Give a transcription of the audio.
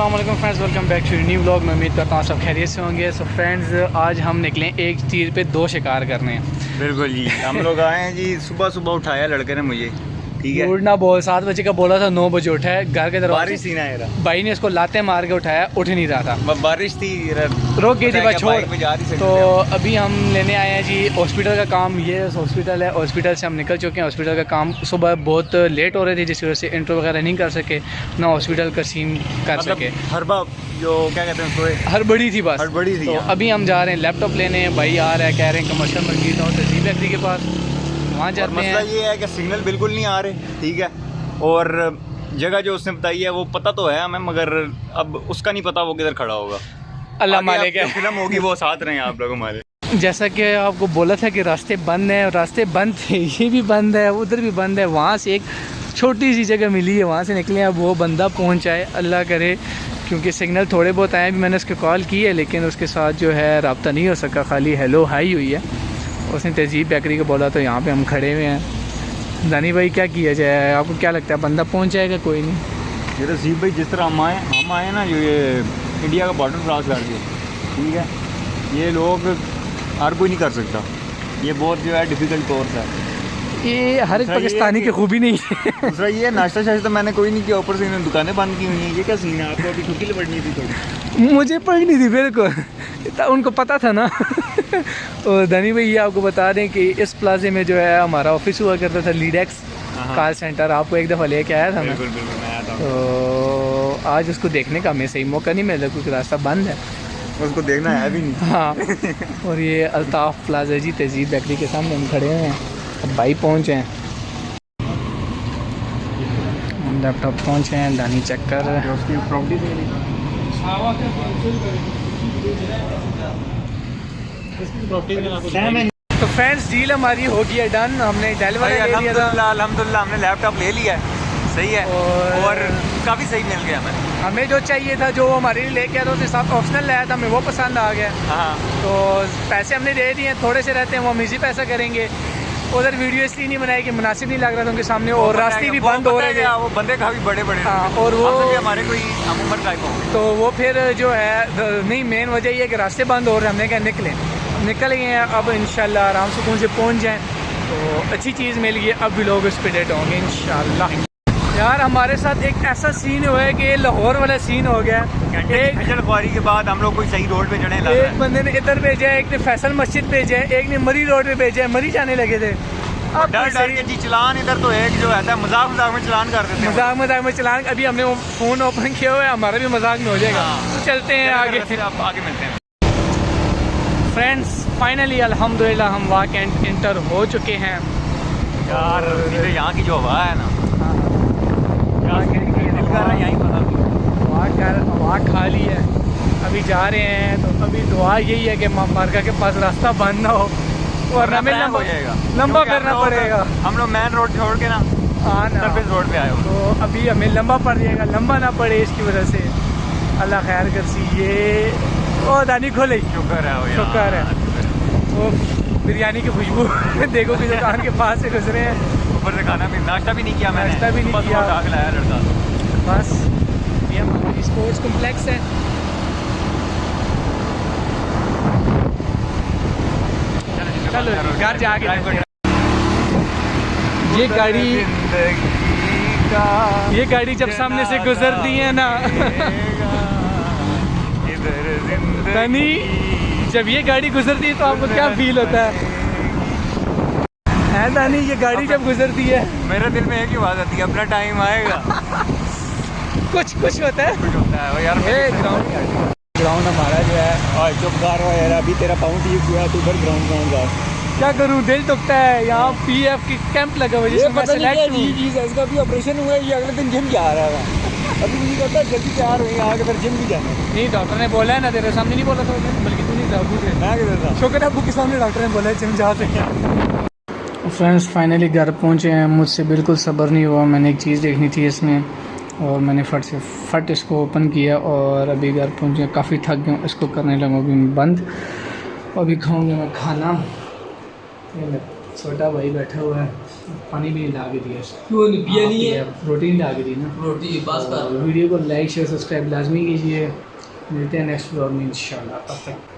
अस्सलाम वालेकुम friends, welcome back to new vlog. मैं उम्मीद करता हूँ सब खैरियत से होंगे। सो फ्रेंड्स, आज हम निकले एक तीर पे दो शिकार करने। बिल्कुल जी, हम लोग आए हैं जी। सुबह सुबह उठाया लड़के ने मुझे, ठीक है। उठना बोल 7 बजे का बोला था, 9 बजे उठा है। घर के दरवाजे बारिश थी ना यार, भाई ने इसको लाते मार के उठाया, उठ नहीं रहा था, बारिश थी, रोक गई थी बस छोड़। तो तो अभी हम लेने आए हैं जी हॉस्पिटल का काम। ये हॉस्पिटल है, हॉस्पिटल से हम निकल चुके हैं। हॉस्पिटल का काम सुबह बहुत लेट हो रहे थे, जिसकी वजह से इंट्रो वगैरह नहीं कर सके, ना हॉस्पिटल का सीन कर सके। हरबा जो क्या कहते हैं उसको, हड़बड़ी थी बस, हड़बड़ी थी। तो अभी हम जा रहे हैं लैपटॉप लेने। भाई आ रहा है, कह रहे हैं कमर्शियल मार्केट और तहजीब बेकरी के पास, वहाँ जाते हैं। मसला ये है कि सिग्नल बिल्कुल नहीं आ रहे, ठीक है। और जगह जो उसने बताई है वो पता तो है हमें, मगर अब उसका नहीं पता वो किधर खड़ा होगा। अल्लाह मालिक है, फिल्म होगी वो साथ रहे आप लोग हमारे। जैसा कि आपको बोला था कि रास्ते बंद हैं, और रास्ते बंद थे, ये भी बंद है, उधर भी बंद है। वहाँ से एक छोटी सी जगह मिली है, वहाँ से निकले। अब वो बंदा पहुँचाए अल्लाह करे, क्योंकि सिग्नल थोड़े बहुत आए। भी मैंने उसको कॉल की है, लेकिन उसके साथ जो है रब्ता नहीं हो सका, खाली हेलो हाई हुई है। उसने तहजीब बेकरी को बोला, तो यहाँ पे हम खड़े हुए हैं। दानी भाई क्या किया जाए, आपको क्या लगता है बंदा पहुँच जाएगा? कोई नहीं। ये तहजीब भाई, जिस तरह हम आए ना, जो ये इंडिया का बॉर्डर क्रॉस करके, ठीक है, ये लोग हर कोई नहीं कर सकता। ये बहुत जो है डिफ़िकल्ट कोर्स है। ये हर एक पाकिस्तानी की खूबी नहीं है। दूसरा ये नाश्ता शाश्ता मैंने कोई नहीं किया, ऊपर से इन्होंने दुकानें बंद की हुई हैं। ये क्या सीन है? आपको अभी छुट्टी पड़नी थी थोड़ी। मुझे पढ़नी थी बिल्कुल, उनको पता था ना। और धनी भैया आपको बता दें कि इस प्लाजे में जो है हमारा ऑफिस हुआ करता था, लीडेक्स कॉल सेंटर। आपको एक दफ़ा लेके आया था मैं। बिल्कुल बिल्कुल, मैं आया था। तो आज उसको देखने का हमें सही मौका नहीं मिला, क्योंकि रास्ता बंद है, उसको देखना है भी नहीं। हाँ। और ये अल्ताफ़ प्लाजा जी तहजीब बेकरी के सामने हम खड़े हुए हैं। अब भाई पहुँचे हैं, लैपटॉप पहुँचे हैं। दानी चेक कर रहे हैं उसकी प्रॉपर्टी। तो फ्रेंड्स, डील हमारी हो गई है डन। हमने डिलीवरी ले लिया था अल्हम्दुलिल्लाह, हमने लैपटॉप ले लिया है। सही है, और काफ़ी सही मिल गया हमें जो चाहिए था, जो हमारे लिए लेके आया था, उसके साथ ऑप्शनल लाया था, हमें वो पसंद आ गया। हाँ, तो पैसे हमने दे दिए, थोड़े से रहते हैं वो हम इसी पैसा करेंगे। उधर वीडियो इसलिए नहीं बनाई कि मुनासिब नहीं लग रहा था उनके सामने, और रास्ते भी बंद हो रहे थे। वो बंदे काफ़ी बड़े बड़े, हाँ, और वो हमारे कोई हम उम्र टाइप हो, तो वो फिर जो है नहीं, मेन वजह ये है कि रास्ते बंद हो रहे हैं। हमने कहा निकल गए हैं, अब इंशाल्लाह आराम सुकून से पहुंच जाएं। तो अच्छी चीज़ मिल गई, अब भी लोग इस पर डेट होंगे इंशाल्लाह। यार हमारे साथ एक ऐसा सीन हुआ है कि लाहौर वाला सीन हो गया। एक खजलख्वारी के बाद हम लोग कोई सही रोड पे चढ़े, एक बंदे ने इधर भेजा है, एक ने फैसल मस्जिद भेजा है, एक ने मरी रोड पे भेजा है। मरी जाने लगे थे, अब डर के जी चलान। इधर तो एक जो है मजाक में चलान कर देते हैं, मजाक में चलान। अभी हमने वो फ़ोन ओपन किया हुआ है, हमारा भी मजाक में हो जाएगा। तो चलते हैं आगे, आगे मिलते हैं। फ्रेंड्स, फाइनली अल्हम्दुलिल्लाह हम वाक एंटर हो चुके हैं। यार यहाँ की जो हवा है ना, वाक खा ली है, अभी जा रहे हैं। तो अभी दुआ यही है कि मार्का के पास रास्ता बंद ना हो, वरना हमें लंबा करना पड़ेगा। हम लोग मेन रोड छोड़ के ना सर्विस रोड पे आए हो, तो अभी हमें लंबा पड़ जाएगा, लंबा ना पड़े इसकी वजह से। अल्लाह खैर कर सी। ये ओ दानी खोले, शुक्र है, शुक्र है। वो बिरयानी की खुशबू देखो कि दुकान के पास से गुजरे हैं। ऊपर से खाना भी, नाश्ता भी नहीं किया मैंने, नाश्ता भी नहीं किया, आग लाया लड़का। बस ये हमारा स्पोर्ट्स कॉम्प्लेक्स है। चलो घर जाके ये गाड़ी जब सामने से गुजरती है ना तनी, जब ये गाड़ी गुजरती है तो आपको क्या फील होता है दानी? ये गाड़ी जब गुजरती है मेरे दिल में एक ही बात आती है, अपना टाइम आएगा। कुछ होता है, कुछ होता है वो यार। ग्राउंड हमारा जो है, चुप कर रहा है यार, अभी तेरा पाउंड ठीक हुआ, तू उधर ग्राउंड जा। क्या करूं, दिल दुखता है। यहाँ पीएफ की कैंप लगा हुआ है, ये पता नहीं क्या चीज़ है, इसका भी ऑपरेशन हुआ है, ये अगले दिन जिम जा रहा है। अभी मुझे कहता है जल्दी तैयार हो, यहाँ आके फिर जिम भी जाना। नहीं, डॉक्टर ने बोला है ना, तेरे सामने नहीं बोला था उसने, बल्कि तू नहीं था, अबू थे। मैं किधर था? शुक्र है अबू के सामने डॉक्टर ने बोला है जिम जा सकते हैं। फ्रेंड्स, फाइनली घर पहुँचे हैं। मुझसे बिल्कुल सब्र नहीं हुआ, मैंने एक चीज़ देखनी थी इसमें, और मैंने फट से फट इसको ओपन किया और अभी घर पहुँचे। काफ़ी थक गया, इसको करने लगा अभी बंद। अभी खाऊँगी मैं खाना। छोटा भाई बैठा हुआ है, पानी भी नहीं ला के दिया। क्यों नहीं पिया नहीं है? प्रोटीन ला के दी ना। रोटी बस कर। वीडियो को लाइक शेयर सब्सक्राइब लाजमी कीजिए। मिलते हैं नेक्स्ट व्लॉग में इंशाल्लाह, तब तक